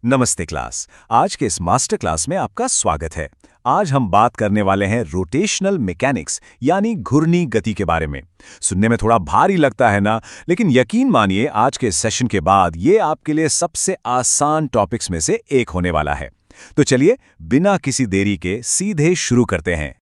नमस्ते क्लास। आज के इस मास्टर क्लास में आपका स्वागत है। आज हम बात करने वाले हैं रोटेशनल मैकेनिक्स यानी घूर्णी गति के बारे में। सुनने में थोड़ा भारी लगता है ना, लेकिन यकीन मानिए आज के सेशन के बाद ये आपके लिए सबसे आसान टॉपिक्स में से एक होने वाला है। तो चलिए बिना किसी देरी के सीधे शुरू करते हैं।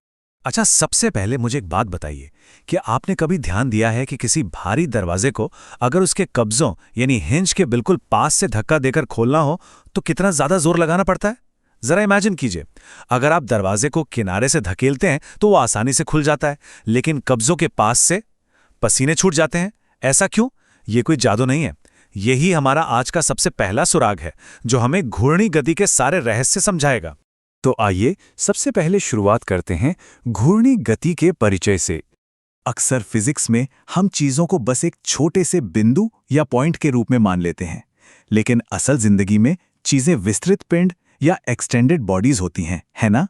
अच्छा, सबसे पहले मुझे एक बात बताइए कि आपने कभी ध्यान दिया है कि किसी भारी दरवाजे को अगर उसके कब्जों यानी हिंज के बिल्कुल पास से धक्का देकर खोलना हो तो कितना ज्यादा जोर लगाना पड़ता है? जरा इमेजिन कीजिए, अगर आप दरवाजे को किनारे से धकेलते हैं तो वो आसानी से खुल जाता है, लेकिन कब्जों के पास से पसीने छूट जाते हैं। ऐसा क्यों? ये कोई जादू नहीं है, यही हमारा आज का सबसे पहला सुराग है जो हमें घूर्णी गति के सारे रहस्य समझाएगा। तो आइए सबसे पहले शुरुआत करते हैं घूर्णी गति के परिचय से। अक्सर फिजिक्स में हम चीजों को बस एक छोटे से बिंदु या पॉइंट के रूप में मान लेते हैं, लेकिन असल जिंदगी में चीजें विस्तृत पिंड या एक्सटेंडेड बॉडीज होती हैं, है ना?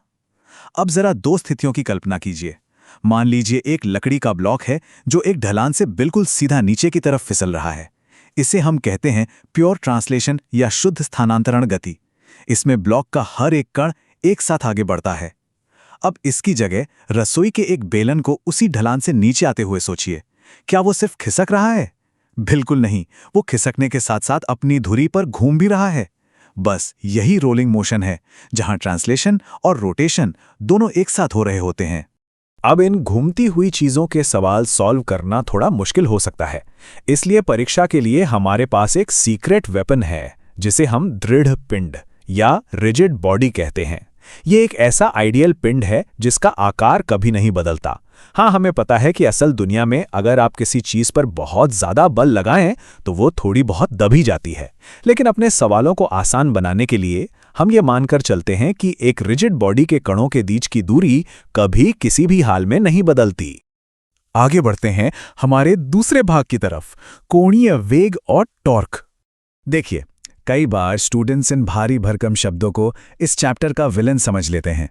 अब जरा दो स्थितियों की कल्पना कीजिए। मान लीजिए एक लकड़ी का ब्लॉक है जो एक ढलान से बिल्कुल सीधा नीचे की तरफ फिसल रहा है। इसे हम कहते हैं प्योर ट्रांसलेशन या शुद्ध स्थानांतरण गति। इसमें ब्लॉक का हर एक कण एक साथ आगे बढ़ता है। अब इसकी जगह रसोई के एक बेलन को उसी ढलान से नीचे आते हुए सोचिए। क्या वो सिर्फ खिसक रहा है? बिल्कुल नहीं, वो खिसकने के साथ साथ अपनी धुरी पर घूम भी रहा है। बस यही रोलिंग मोशन है, जहां ट्रांसलेशन और रोटेशन दोनों एक साथ हो रहे होते हैं। अब इन घूमती हुई चीजों के सवाल सॉल्व करना थोड़ा मुश्किल हो सकता है, इसलिए परीक्षा के लिए हमारे पास एक सीक्रेट वेपन है जिसे हम दृढ़ पिंड या रिजिड बॉडी कहते हैं। ये एक ऐसा आइडियल पिंड है जिसका आकार कभी नहीं बदलता। हाँ, हमें पता है कि असल दुनिया में अगर आप किसी चीज पर बहुत ज्यादा बल लगाएं तो वो थोड़ी बहुत दबी जाती है, लेकिन अपने सवालों को आसान बनाने के लिए हम ये मानकर चलते हैं कि एक रिजिड बॉडी के कणों के बीच की दूरी कभी किसी भी हाल में नहीं बदलती। आगे बढ़ते हैं हमारे दूसरे भाग की तरफ, कोणीय वेग और टॉर्क। देखिए, कई बार स्टूडेंट्स इन भारी भरकम शब्दों को इस चैप्टर का विलन समझ लेते हैं,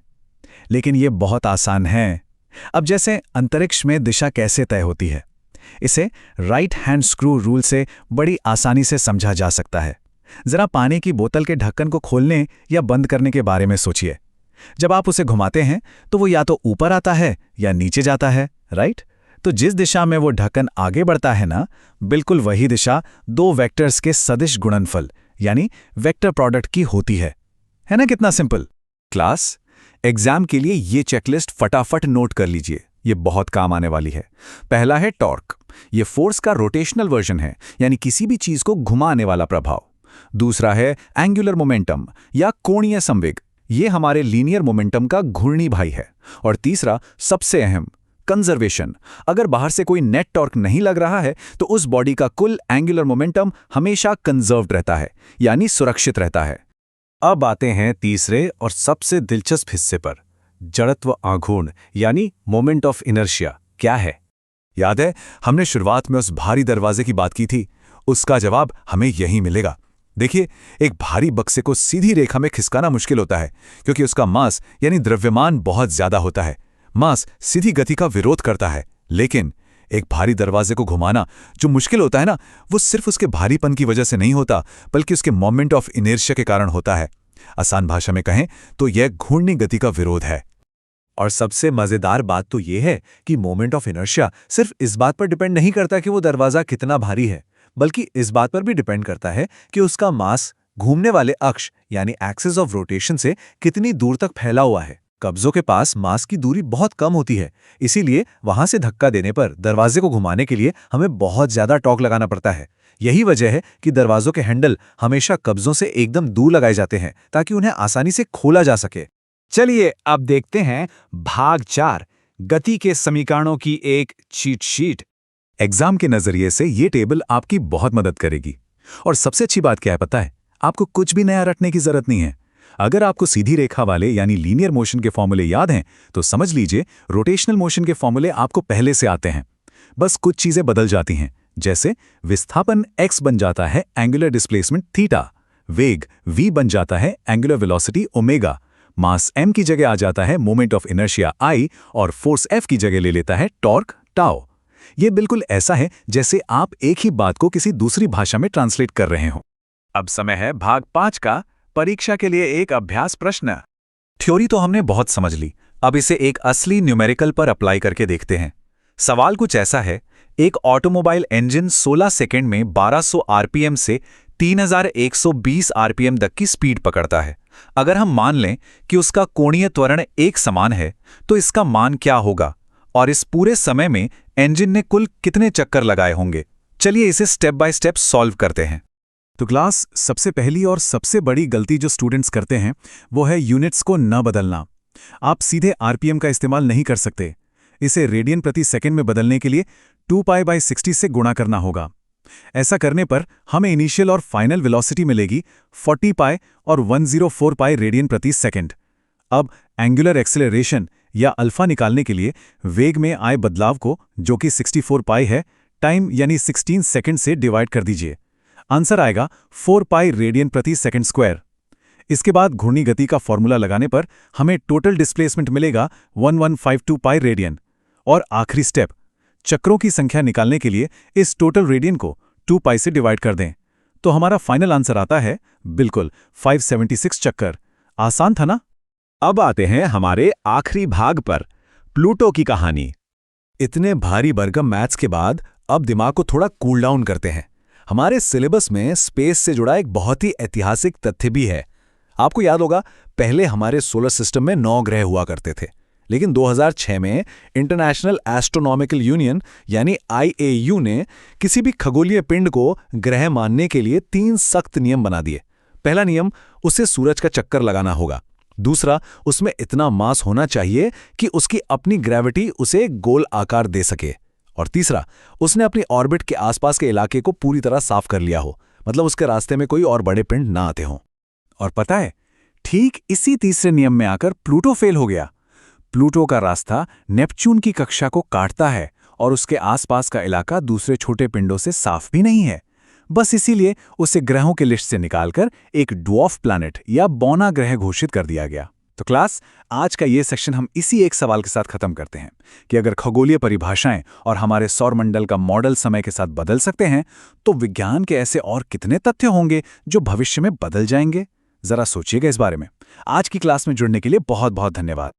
लेकिन ये बहुत आसान है। अब जैसे अंतरिक्ष में दिशा कैसे तय होती है, इसे राइट हैंड स्क्रू रूल से बड़ी आसानी से समझा जा सकता है। जरा पानी की बोतल के ढक्कन को खोलने या बंद करने के बारे में सोचिए। जब आप उसे घुमाते हैं तो वो या तो ऊपर आता है या नीचे जाता है, राइट? तो जिस दिशा में वो ढक्कन आगे बढ़ता है ना, बिल्कुल वही दिशा दो वेक्टर्स के सदिश गुणनफल यानी वेक्टर प्रोडक्ट की होती है ना? कितना सिंपल। क्लास, एग्जाम के लिए ये चेकलिस्ट फटाफट नोट कर लीजिए, ये बहुत काम आने वाली है। पहला है टॉर्क। ये फोर्स का रोटेशनल वर्जन है, यानी किसी भी चीज को घुमाने वाला प्रभाव। दूसरा है एंगुलर मोमेंटम या कोणीय संवेग। ये हमारे लीनियर मोमेंटम का घूर्णी भाई है। और तीसरा सबसे अहम, कंजर्वेशन। अगर बाहर से कोई नेट टॉर्क नहीं लग रहा है तो उस बॉडी का कुल एंगुलर मोमेंटम हमेशा कंजर्व्ड रहता है, यानी सुरक्षित रहता है। अब आते हैं तीसरे और सबसे दिलचस्प हिस्से पर, जड़त्व आघूर्ण यानी मोमेंट ऑफ इनर्शिया क्या है? याद है हमने शुरुआत में उस भारी दरवाजे की बात की थी? उसका जवाब हमें यही मिलेगा। देखिए, एक भारी बक्से को सीधी रेखा में खिसकाना मुश्किल होता है क्योंकि उसका मास यानी द्रव्यमान बहुत ज्यादा होता है। मास सीधी गति का विरोध करता है, लेकिन एक भारी दरवाजे को घुमाना जो मुश्किल होता है ना, वो सिर्फ उसके भारीपन की वजह से नहीं होता, बल्कि उसके मोमेंट ऑफ इनर्शिया के कारण होता है। आसान भाषा में कहें तो यह घूर्णी गति का विरोध है। और सबसे मजेदार बात तो यह है कि मोमेंट ऑफ इनर्शिया सिर्फ इस बात पर डिपेंड नहीं करता कि वो दरवाजा कितना भारी है, बल्कि इस बात पर भी डिपेंड करता है कि उसका मास घूमने वाले अक्ष यानी एक्सिस ऑफ रोटेशन से कितनी दूर तक फैला हुआ है। कब्जों के पास मास की दूरी बहुत कम होती है, इसीलिए वहां से धक्का देने पर दरवाजे को घुमाने के लिए हमें बहुत ज्यादा टॉर्क लगाना पड़ता है। यही वजह है कि दरवाजों के हैंडल हमेशा कब्जों से एकदम दूर लगाए जाते हैं ताकि उन्हें आसानी से खोला जा सके। चलिए अब देखते हैं भाग 4, गति के समीकरणों की एक चीट शीट। एग्जाम के नजरिए से ये टेबल आपकी बहुत मदद करेगी। और सबसे अच्छी बात क्या है पता है? आपको कुछ भी नया रटने की जरूरत नहीं है। अगर आपको सीधी रेखा वाले यानी लीनियर मोशन के फॉर्मूले याद हैं तो समझ लीजिए रोटेशनल मोशन के फॉर्मूले आपको पहले से आते हैं। बस कुछ चीजें बदल जाती हैं, जैसे विस्थापन x बन जाता है एंगुलर डिस्प्लेसमेंट थीटा, वेग v बन जाता है एंगुलर वेलोसिटी ओमेगा, मास m की जगह आ जाता है मोमेंट ऑफ इनर्शिया I और फोर्स F की जगह ले लेता है टॉर्क टाओ। ये बिल्कुल ऐसा है जैसे आप एक ही बात को किसी दूसरी भाषा में ट्रांसलेट कर रहे हो। अब समय है भाग 5 का, परीक्षा के लिए एक अभ्यास प्रश्न। थ्योरी तो हमने बहुत समझ ली, अब इसे एक असली न्यूमेरिकल पर अप्लाई करके देखते हैं। सवाल कुछ ऐसा है, एक ऑटोमोबाइल इंजन 16 सेकंड में 1200 आरपीएम से 3120 आरपीएम तक की स्पीड पकड़ता है। अगर हम मान लें कि उसका कोणीय त्वरण एक समान है, तो इसका मान क्या होगा और इस पूरे समय में इंजन ने कुल कितने चक्कर लगाए होंगे? चलिए इसे स्टेप बाय स्टेप सॉल्व करते हैं। तो क्लास, सबसे पहली और सबसे बड़ी गलती जो स्टूडेंट्स करते हैं वो है यूनिट्स को न बदलना। आप सीधे आरपीएम का इस्तेमाल नहीं कर सकते। इसे रेडियन प्रति सेकंड में बदलने के लिए 2π/60 से गुणा करना होगा। ऐसा करने पर हमें इनिशियल और फाइनल वेलोसिटी मिलेगी 40π और 104π रेडियन प्रति सेकंड। अब एंगुलर एक्सेलरेशन या अल्फा निकालने के लिए वेग में आए बदलाव को, जो कि 64π है, टाइम यानी 16 सेकंड से डिवाइड कर दीजिए। आंसर आएगा 4π रेडियन प्रति सेकंड स्क्वायर। इसके बाद घूर्णी गति का फॉर्मूला लगाने पर हमें टोटल डिस्प्लेसमेंट मिलेगा 1152π रेडियन। और आखिरी स्टेप, चक्रों की संख्या निकालने के लिए इस टोटल रेडियन को 2π से डिवाइड कर दें, तो हमारा फाइनल आंसर आता है बिल्कुल 576 चक्कर। आसान था ना? अब आते हैं हमारे आखिरी भाग पर, प्लूटो की कहानी। इतने भारी भरकम मैथ्स के बाद अब दिमाग को थोड़ा कूल डाउन करते हैं। हमारे सिलेबस में स्पेस से जुड़ा एक बहुत ही ऐतिहासिक तथ्य भी है। आपको याद होगा, पहले हमारे सोलर सिस्टम में 9 ग्रह हुआ करते थे, लेकिन 2006 में इंटरनेशनल एस्ट्रोनॉमिकल यूनियन यानी IAU ने किसी भी खगोलीय पिंड को ग्रह मानने के लिए 3 सख्त नियम बना दिए। पहला नियम, उसे सूरज का चक्कर लगाना होगा। दूसरा, उसमें इतना मास होना चाहिए कि उसकी अपनी ग्रेविटी उसे एक गोल आकार दे सके। और तीसरा, उसने अपनी ऑर्बिट के आसपास के इलाके को पूरी तरह साफ कर लिया हो, मतलब उसके रास्ते में कोई और बड़े पिंड ना आते हों। और पता है, ठीक इसी तीसरे नियम में आकर प्लूटो फेल हो गया। प्लूटो का रास्ता नेपच्यून की कक्षा को काटता है और उसके आसपास का इलाका दूसरे छोटे पिंडों से साफ भी नहीं है। बस इसीलिए उसे ग्रहों के लिस्ट से निकालकर एक ड्वार्फ प्लैनेट या बौना ग्रह घोषित कर दिया गया। तो क्लास, आज का ये सेक्शन हम इसी एक सवाल के साथ खत्म करते हैं कि अगर खगोलीय परिभाषाएं और हमारे सौरमंडल का मॉडल समय के साथ बदल सकते हैं, तो विज्ञान के ऐसे और कितने तथ्य होंगे जो भविष्य में बदल जाएंगे? जरा सोचिएगा इस बारे में। आज की क्लास में जुड़ने के लिए बहुत बहुत धन्यवाद।